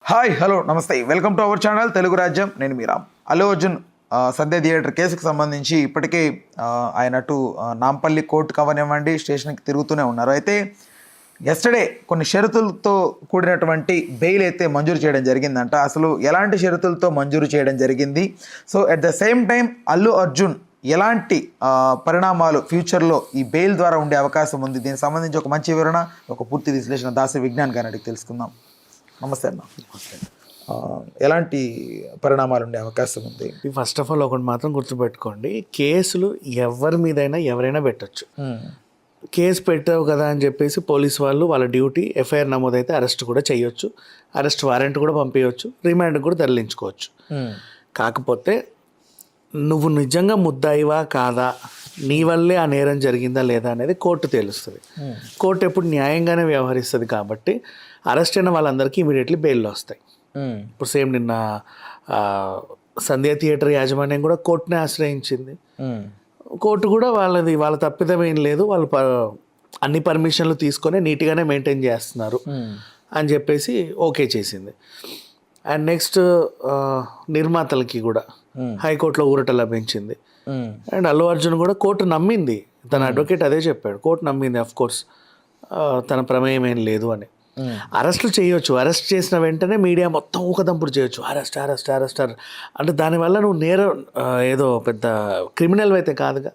Hi hello నమస్తే welcome to our channel Telugu రాజ్యం. నేను మీ రామ్. అల్లు అర్జున్ సంధ్య థియేటర్ కేసుకు సంబంధించి ఇప్పటికే ఆయన అటు నాంపల్లి కోర్టుకు అవనివ్వండి స్టేషన్కి తిరుగుతూనే ఉన్నారు. అయితే ఎస్టర్డే కొన్ని షరతులతో కూడినటువంటి బెయిల్ అయితే మంజూరు చేయడం జరిగిందంట. అసలు ఎలాంటి షరతులతో మంజూరు చేయడం జరిగింది, so at the same time Allu Arjun ఎలాంటి పరిణామాలు ఫ్యూచర్లో ఈ బెయిల్ ద్వారా ఉండే అవకాశం ఉంది, దీనికి సంబంధించి ఒక మంచి వివరణ, ఒక పూర్తి విశ్లేషణ దాసరి విజ్ఞాన్ గారిని అడిగి తెలుసుకుందాం. నమస్తే అన్న. ఎలాంటి పరిణామాలు ఉండే అవకాశం ఉంది? ఫస్ట్ ఆఫ్ ఆల్ ఒకటి మాత్రం గుర్తుపెట్టుకోండి, కేసులు ఎవరి మీదైనా ఎవరైనా పెట్టచ్చు. కేసు పెట్టావు కదా అని చెప్పేసి పోలీస్ వాళ్ళు వాళ్ళ డ్యూటీ, ఎఫ్ఐఆర్ నమోదైతే అరెస్ట్ కూడా చేయొచ్చు, అరెస్ట్ వారెంట్ కూడా పంపించవచ్చు, రిమాండ్ కూడా తరలించుకోవచ్చు. కాకపోతే నువ్వు నిజంగా ముద్దాయివా కాదా, నీ వల్లే ఆ నేరం జరిగిందా లేదా అనేది కోర్టు తేలుస్తుంది. కోర్టు ఎప్పుడు న్యాయంగానే వ్యవహరిస్తుంది కాబట్టి అరెస్ట్ అయిన వాళ్ళందరికీ ఇమీడియట్లీ బెయిల్లో వస్తాయి. ఇప్పుడు సేమ్ నిన్న సంధ్య థియేటర్ యాజమాన్యం కూడా కోర్టునే ఆశ్రయించింది. కోర్టు కూడా వాళ్ళ తప్పిదం ఏం లేదు, వాళ్ళు అన్ని పర్మిషన్లు తీసుకొని నీట్గానే మెయింటైన్ చేస్తున్నారు అని చెప్పేసి ఓకే చేసింది. అండ్ నెక్స్ట్ నిర్మాతలకి కూడా హైకోర్టులో ఊరట లభించింది. అండ్ అల్లు అర్జున్ కూడా కోర్టు నమ్మింది, తన అడ్వకేట్ అదే చెప్పాడు, కోర్టు నమ్మింది అఫ్ కోర్స్ తన ప్రమేయం ఏం లేదు అని. అరెస్టులు చేయొచ్చు, అరెస్ట్ చేసిన వెంటనే మీడియా మొత్తం ఊకదంపుడు చేయొచ్చు, అరెస్ట్ అరెస్ట్ అరెస్ట్ అంటే దానివల్ల నువ్వు నేరం ఏదో పెద్ద క్రిమినల్ అయితే కాదుగా.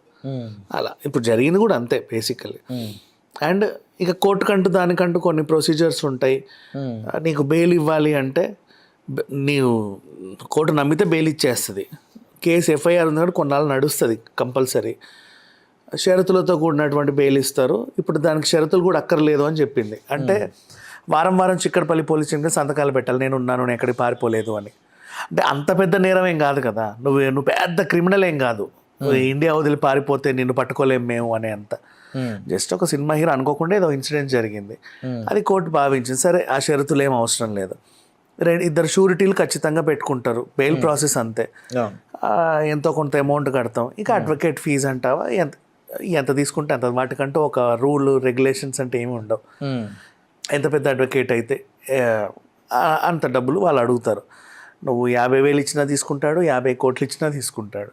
అలా ఇప్పుడు జరిగింది కూడా అంతే బేసికల్లీ. అండ్ ఇక కోర్టుకంటూ దానికంటూ కొన్ని ప్రొసీజర్స్ ఉంటాయి. నీకు బెయిల్ ఇవ్వాలి అంటే నీవు కోర్టు నమ్మితే బెయిల్ ఇచ్చేస్తుంది. కేసు ఎఫ్ఐఆర్ ఉంది కాబట్టి కొన్నాళ్ళు నడుస్తుంది కంపల్సరీ. షరతులతో కూడినటువంటి బెయిల్ ఇస్తారు. ఇప్పుడు దానికి షరతులు కూడా అక్కర్లేదు అని చెప్పింది. అంటే వారం వారం చిక్కడపల్లి పోలీస్ స్టేషన్కి సంతకాలు పెట్టాలి, నేను ఉన్నాను, నేను ఎక్కడికి పారిపోలేదు అని. అంటే అంత పెద్ద నేరం ఏం కాదు కదా, నువ్వు పెద్ద క్రిమినల్ ఏం కాదు. ఇండియా వదిలి పారిపోతే నిన్ను పట్టుకోలేము మేము అనే అంత. జస్ట్ ఒక సినిమా హీరో అనుకోకుండా ఏదో ఇన్సిడెంట్ జరిగింది, అది కోర్టు భావించింది. సరే ఆ షరతులు ఏం అవసరం లేదు, ఇద్దరు షూరిటీలు ఖచ్చితంగా పెట్టుకుంటారు, బెయిల్ ప్రాసెస్ అంతే, ఎంతో కొంత అమౌంట్ కడతాం. ఇక అడ్వకేట్ ఫీజు అంటావా ఎంత తీసుకుంటే అంత, వాటికంటూ ఒక రూల్ రెగ్యులేషన్స్ అంటే ఏమి ఉండవు. ఎంత పెద్ద అడ్వకేట్ అయితే అంత డబ్బులు వాళ్ళు అడుగుతారు. నువ్వు 50,000 ఇచ్చినా తీసుకుంటాడు, 50 కోట్లు ఇచ్చినా తీసుకుంటాడు.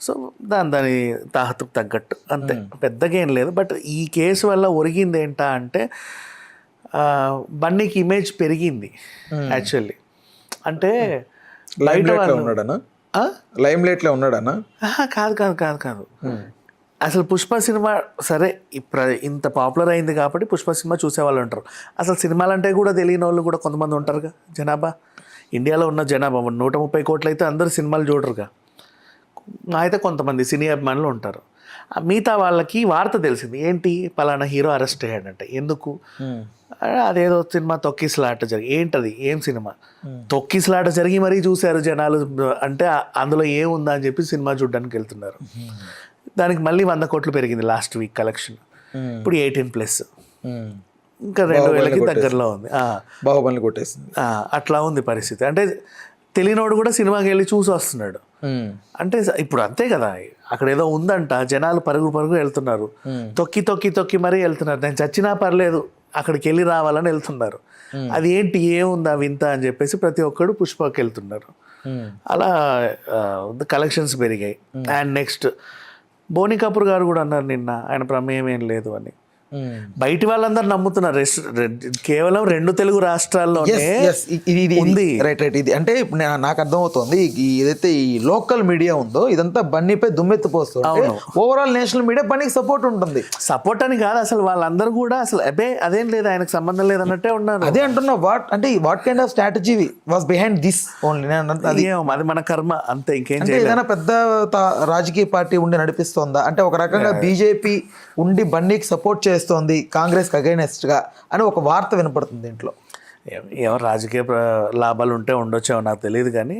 సో దాని తాహతుకు తగ్గట్టు అంతే, పెద్దగా ఏం లేదు. బట్ ఈ కేసు వల్ల ఒరిగింది ఏంటా అంటే బన్నీకి ఇమేజ్ పెరిగింది యాక్చువల్లీ. అంటే లైమ్ లైట్లో ఉన్నాడనా? కాదు కాదు కాదు కాదు అసలు పుష్ప సినిమా సరే ఇప్పుడు ఇంత పాపులర్ అయింది కాబట్టి పుష్ప సినిమా చూసేవాళ్ళు ఉంటారు. అసలు సినిమాలు అంటే కూడా తెలియని వాళ్ళు కూడా కొంతమంది ఉంటారుగా. జనాభా, ఇండియాలో ఉన్న జనాభా 130 కోట్లు అయితే అందరూ సినిమాలు చూడరుగా. అయితే కొంతమంది సినీ అభిమానులు ఉంటారు. మిగతా వాళ్ళకి వార్త తెలిసింది, ఏంటి పలానా హీరో అరెస్ట్ అయ్యాడంటే. ఎందుకు? అదేదో సినిమా తొక్కిసలాట జరిగి, ఏంటది ఏం సినిమా తొక్కిసలాట జరిగి మరీ చూశారు జనాలు అంటే అందులో ఏముందా అని చెప్పి సినిమా చూడడానికి వెళ్తున్నారు. దానికి మళ్ళీ 100 కోట్లు పెరిగింది లాస్ట్ వీక్ కలెక్షన్. ఇప్పుడు 18+, ఇంకా 2,000కి దగ్గరలో ఉంది. బాహుబలి కొట్టేసింది. అట్లా ఉంది పరిస్థితి. అంటే తెలియనోడు కూడా సినిమాకి వెళ్ళి చూసి వస్తున్నాడు. అంటే ఇప్పుడు అంతే కదా, అక్కడ ఏదో ఉందంట, జనాలు పరుగు వెళ్తున్నారు, తొక్కి తొక్కి తొక్కి మరీ వెళ్తున్నారు. నేను చచ్చినా పర్లేదు అక్కడికి వెళ్ళి రావాలని వెళ్తున్నారు. అది ఏంటి ఏముందా వింత అని చెప్పేసి ప్రతి ఒక్కడు పుష్పకి వెళ్తున్నారు. అలా కలెక్షన్స్ పెరిగాయి. అండ్ నెక్స్ట్ బోనీ కపూర్ గారు కూడా అన్నారు నిన్న, ఆయన ప్రమేయం ఏం లేదు అని. బయటి వాళ్ళందరూ నమ్ముతున్నారు, కేవలం 2 తెలుగు రాష్ట్రాల్లోనే ఉంది. రైట్ ఇది అంటే నాకు అర్థమవుతుంది, ఏదైతే ఈ లోకల్ మీడియా ఉందో ఇదంతా బన్నీపై దుమ్మెత్తిపోస్తుంది. ఓవరాల్ నేషనల్ మీడియా బన్నీకి సపోర్ట్ ఉంటుంది. సపోర్ట్ అని కాదు, అసలు వాళ్ళందరూ కూడా అసలు అదేం లేదు, ఆయనకు సంబంధం లేదన్నట్టే ఉన్నారు. అదే అంటున్నా, what kind of strategy was behind this only? అది మన కర్మ అంతే, ఇంకేం ఏదైనా పెద్ద రాజకీయ పార్టీ ఉండి నడిపిస్తోందా అంటే? ఒక రకంగా బీజేపీ ఉండి బన్నీకి సపోర్ట్ చేస్తోంది కాంగ్రెస్కి అగైనెస్ట్ గా అని ఒక వార్త వినపడుతుంది దీంట్లో. ఎవరు రాజకీయ లాభాలు ఉంటే ఉండొచ్చేమో నాకు తెలియదు, కానీ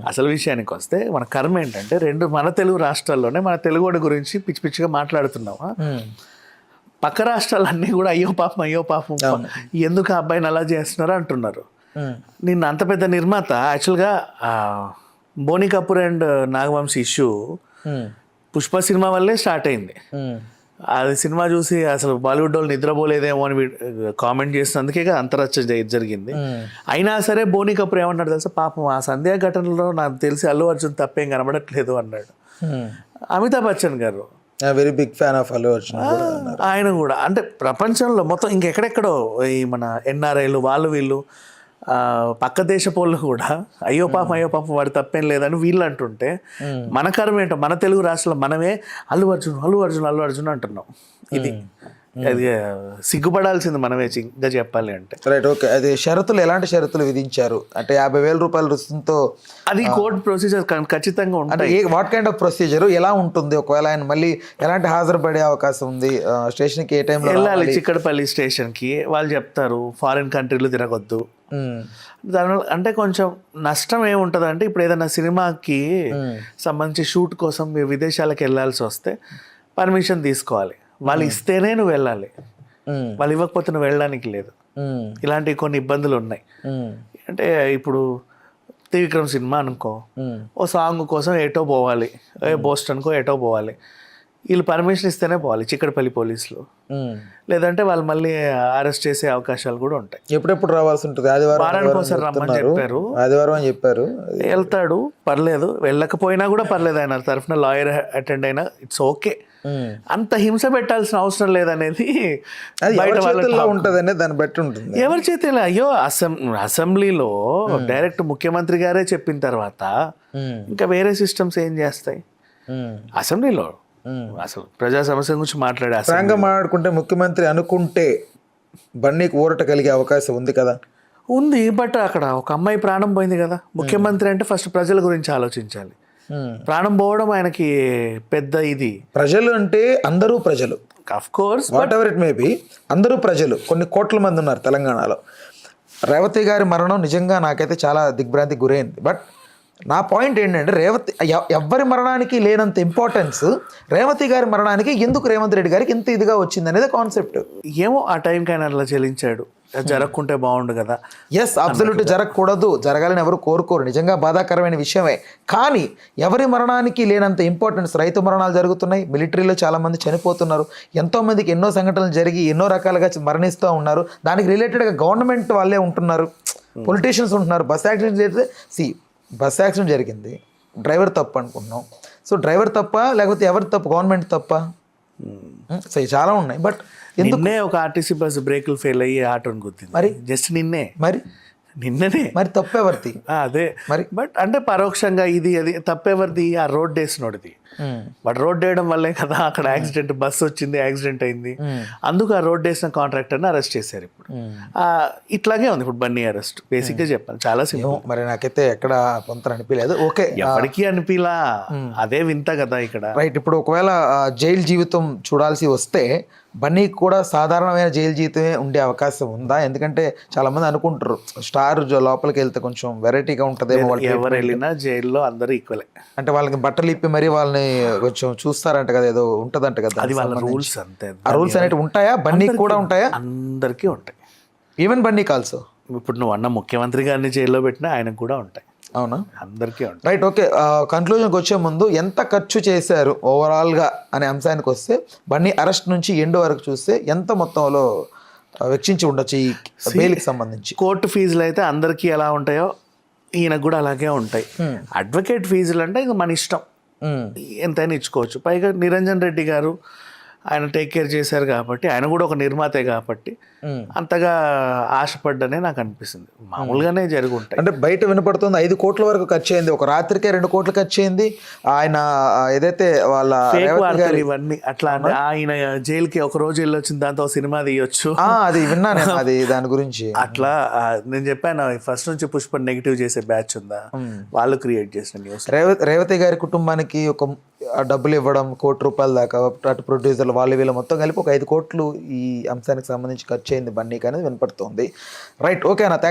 అసలు విషయానికి వస్తే మన కర్మ ఏంటంటే మన తెలుగు రాష్ట్రాల్లోనే మన తెలుగుడి గురించి పిచ్చి పిచ్చిగా మాట్లాడుతున్నావా, పక్క రాష్ట్రాలన్నీ కూడా అయ్యో పాపం ఎందుకు ఆ అబ్బాయిని అలా చేస్తున్నారు అంటున్నారు. నిన్న అంత పెద్ద నిర్మాత actually Boney Kapoor and Nagavamshi issue Pushpa cinema వల్లే స్టార్ట్ అయింది. అది సినిమా చూసి అసలు బాలీవుడ్ వాళ్ళు నిద్రపోలేదేమో అని కామెంట్ చేసినందుకే అంతరచ్చ జరిగింది. అయినా సరే బోనీ కపూర్ ఏమన్నాడు తెలుసా, పాపం ఆ సంధ్యా ఘటనలో నాకు తెలిసి అల్లు అర్జున్ తప్పేం కనబడట్లేదు అన్నాడు. అమితాబ్ బచ్చన్ గారు very big fan of Allu Arjun. ఆయన కూడా అంటే ప్రపంచంలో మొత్తం ఇంకెక్కడెక్కడో ఈ మన ఎన్ఆర్ఐలు వాళ్ళు వీళ్ళు పక్క దేశపోళ్ళు కూడా అయ్యో పాపం వాడు తప్పేం లేదని వీళ్ళు అంటుంటే మన కర్మ ఏంటో మన తెలుగు రాష్ట్రంలో మనమే అల్లు అర్జున్ అంటున్నాం. ఇది అది సిగ్గుపడాల్సింది మనమే ఇంకా చెప్పాలి అంటే. Right, okay. అది షరతులు ఎలాంటి షరతులు విధించారు అంటే 50,000 రూపాయల రుసుముతో? అది కోర్టు ప్రొసీజర్ ఖచ్చితంగా ఉంటాయి. వాట్ కైండ్ ఆఫ్ ప్రొసీజర్ ఎలా ఉంటుంది? ఒకవేళ ఆయన మళ్ళీ ఎలాంటి హాజరుపడే అవకాశం ఉంది? స్టేషన్కి ఏ టైంలో వెళ్ళాలి? చిక్కడపల్లి స్టేషన్కి. వాళ్ళు చెప్తారు ఫారిన్ కంట్రీలు తిరగొద్దు. దానివల్ల అంటే కొంచెం నష్టం ఏముంటుంది అంటే, ఇప్పుడు ఏదైనా సినిమాకి సంబంధించి షూట్ కోసం మీరు విదేశాలకు వెళ్ళాల్సి వస్తే పర్మిషన్ తీసుకోవాలి. వాళ్ళు ఇస్తేనే నువ్వు వెళ్ళాలి, వాళ్ళు ఇవ్వకపోతే నువ్వు వెళ్ళడానికి లేదు. ఇలాంటి కొన్ని ఇబ్బందులు ఉన్నాయి. అంటే ఇప్పుడు త్రివిక్రమ్ సినిమా అనుకో, ఓ సాంగ్ కోసం ఏటో పోవాలి, బోస్టన్కో ఏటో పోవాలి, వీళ్ళు పర్మిషన్ ఇస్తేనే పోవాలి చిక్కడపల్లి పోలీసులు. లేదంటే వాళ్ళు మళ్ళీ అరెస్ట్ చేసే అవకాశాలు కూడా ఉంటాయి. ఎప్పుడెప్పుడు రావాల్సి ఉంటుంది? వారానికి ఒకసారి రమ్మని చెప్పారు. ఆదివారం అని చెప్పారు. వెళ్తాడు, పర్లేదు. వెళ్ళకపోయినా కూడా పర్లేదు, ఆయన తరఫున లాయర్ అటెండ్ అయినా ఇట్స్ ఓకే. అంత హింస పెట్టాల్సిన అవసరం లేదనేది బయట వాళ్ళలో ఉంటుంది. దాన్ని బట్టి ఉంటుంది. ఎవరి చేతిలో? అయ్యో అసెంబ్లీలో డైరెక్ట్ ముఖ్యమంత్రి గారే చెప్పిన తర్వాత ఇంకా వేరే సిస్టమ్స్ ఏం చేస్తాయి? అసెంబ్లీలో అసలు ప్రజా సమస్య గురించి మాట్లాడుకుంటే ముఖ్యమంత్రి అనుకుంటే బన్నీకి ఊరట కలిగే అవకాశం ఉంది కదా? ఉంది. బట్ అక్కడ ఒక అమ్మాయి ప్రాణం పోయింది కదా. ముఖ్యమంత్రి అంటే ఫస్ట్ ప్రజల గురించి ఆలోచించాలి. ప్రాణం పోవడం ఆయనకి పెద్ద ఇది. ప్రజలు అంటే అందరూ ప్రజలు, of course, what ever it may be, అందరూ ప్రజలు. కొన్ని కోట్ల మంది ఉన్నారు తెలంగాణలో. రేవతి గారి మరణం నిజంగా నాకైతే చాలా దిగ్భ్రాంతికి గురైంది. బట్ నా పాయింట్ ఏంటంటే, ఎవ్వరి మరణానికి లేనంత ఇంపార్టెన్స్ రేవతి గారి మరణానికి ఎందుకు రేవంత్ రెడ్డి గారికి ఇంత ఇదిగా వచ్చింది అనేది కాన్సెప్ట్. ఏమో ఆ టైంకి ఆయన అట్లా చెల్లించాడు. జరగకుంటే బాగుండు కదా. ఎస్, అబ్సల్యూట్ జరగకూడదు, జరగాలని ఎవరు కోరుకోరు, నిజంగా బాధాకరమైన విషయమే. కానీ ఎవరి మరణానికి లేనంత ఇంపార్టెన్స్ రైతు మరణాలు జరుగుతున్నాయి, మిలిటరీలో చాలామంది చనిపోతున్నారు, ఎంతోమందికి ఎన్నో సంఘటనలు జరిగి ఎన్నో రకాలుగా మరణిస్తూ ఉన్నారు. దానికి రిలేటెడ్గా గవర్నమెంట్ వాళ్ళే ఉంటున్నారు, పొలిటీషియన్స్ ఉంటున్నారు. బస్ యాక్సిడెంట్ చేస్తే బస్ యాక్సిడెంట్ జరిగింది, డ్రైవర్ తప్పు అనుకున్నాం. సో డ్రైవర్ తప్ప లేకపోతే ఎవరి తప్పు? గవర్నమెంట్ తప్ప? సో చాలా ఉన్నాయి. బట్ నిన్నే ఒక ఆర్టీసీ బస్ బ్రేకులు ఫెయిల్ అయ్యి ఆటోని గుద్దింది. మరి జస్ట్ నిన్నే, నిన్ననే. మరి తప్పెవరిది? అదే మరి. బట్ అంటే పరోక్షంగా ఇది అది తప్పెవరిది? ఆ రోడ్ వేసినోడిది. బట్ రోడ్ వేయడం వల్లే కదా అక్కడ యాక్సిడెంట్, బస్సు వచ్చింది, యాక్సిడెంట్ అయింది. అందుకు ఆ రోడ్ వేసిన కాంట్రాక్టర్ని అరెస్ట్ చేశారు. ఇప్పుడు ఇట్లాగే ఉంది ఇప్పుడు బన్నీ అరెస్ట్. బేసిక్గా చెప్పాను, చాలా సింపుల్. మరి నాకైతే ఎక్కడ పొంతన అనిపించలేదు. ఓకే, ఎవరికి అనిపిలా, అదే వింత కదా ఇక్కడ. రైట్. ఇప్పుడు ఒకవేళ జైలు జీవితం చూడాల్సి వస్తే బన్నీకి కూడా సాధారణమైన జైలు జీవితమే ఉండే అవకాశం ఉందా? ఎందుకంటే చాలా మంది అనుకుంటారు స్టార్ లోపలికి వెళ్తే కొంచెం వెరైటీగా ఉంటుందేమో. ఎవరు వెళ్ళినా జైల్లో అందరూ ఈక్వలే. అంటే వాళ్ళకి బట్టలు ఇప్పి మరి వాళ్ళని కొంచెం చూస్తారంట కదా, ఏదో ఉంటదంట కదా. అది వాళ్ళ రూల్స్ అంతే. ఆ రూల్స్ అనేవి ఉంటాయా? బన్నీకి కూడా ఉంటాయా? అందరికీ ఉంటాయి. ఈవెన్ బన్నీకి ఆల్సో. ఇప్పుడు నువ్వు అన్న ముఖ్యమంత్రి గారిని జైల్లో పెట్టినా ఆయనకు కూడా ఉంటాయి. అవునా? అందరికీ ఉంటాయి. Right, okay. కన్క్లూజన్కి వచ్చే ముందు ఎంత ఖర్చు చేశారు ఓవరాల్గా అనే అంశానికి వస్తే, బన్నీ అరెస్ట్ నుంచి ఎండ్ వరకు చూస్తే ఎంత మొత్తంలో వెచ్చించి ఉండొచ్చు ఈ బెయిల్కి సంబంధించి? కోర్టు ఫీజులు అయితే అందరికీ ఎలా ఉంటాయో ఈయనకు కూడా అలాగే ఉంటాయి. అడ్వకేట్ ఫీజులు అంటే ఇక మన ఇష్టం, ఎంతైనా ఇచ్చుకోవచ్చు. పైగా నిరంజన్ రెడ్డి గారు ఆయన టేక్ కేర్ చేశారు కాబట్టి, ఆయన కూడా ఒక నిర్మాతే కాబట్టి అంతగా ఆశపడ్డనే నాకు అనిపిస్తుంది. మామూలుగానే జరిగి ఉంటాయి. అంటే బయట వినపడుతుంది 5 కోట్ల వరకు ఖర్చు అయింది, ఒక రాత్రికే 2 కోట్లు ఖర్చు అయింది. ఆయన ఏదైతే వాళ్ళ ఇవన్నీ అట్లా ఆయన జైలుకి ఒక రోజు వెళ్ళొచ్చిన దాంతో సినిమా తీయొచ్చు, అది విన్నా నేను. అది దాని గురించి అట్లా నేను చెప్పాను, ఫస్ట్ నుంచి పుష్ప నెగిటివ్ చేసే బ్యాచ్ ఉందా, వాళ్ళు క్రియేట్ చేసిన న్యూస్. రేవతి గారి కుటుంబానికి ఒక డబ్బులు ఇవ్వడం, ₹1 కోటి దాకా, అటు ప్రొడ్యూసర్లు వాళ్ళు వీళ్ళు మొత్తం కలిపి ఒక 5 కోట్లు ఈ అంశానికి సంబంధించి ఖర్చు అయింది బన్నీకి అనేది వినపడుతుంది. రైట్, ఓకే అన్న, థ్యాంక్స్.